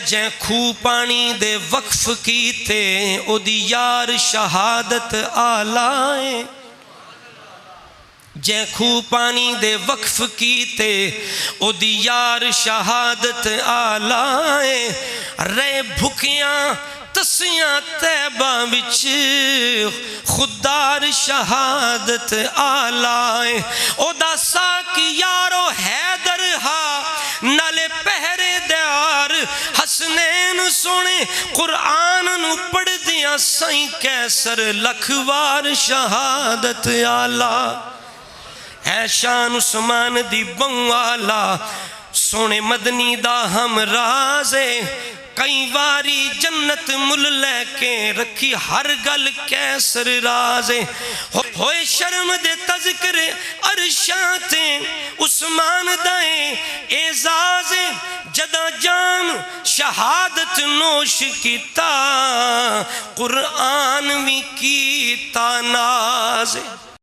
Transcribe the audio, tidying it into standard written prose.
جے کھو پانی دے وقف کیتے او دی یار شہادت آلائے جے کھو پانی دے وقف کیتے او دی یار شہادت آلائے رہ بھکیاں تسیاں تیبہ وچ خوددار شہادت آلائے او دا ساکی یارو حیدر ہا نالے پہرے دیار حسنین سونے قرآن نو پڑھ دیا سائیں کیسر لکھوار شہادت آلہ اے شان عثمان دی بنوالا سونے مدنی دا ہم رازے کئی واری جنت مل لے کے رکھی ہر گل کیسر رازے ہوئے شرم دے تذکر عرشاتیں عثمان دائیں اعزازیں جدا جان شہادت نوش کیتا قرآن بھی کیتا نازے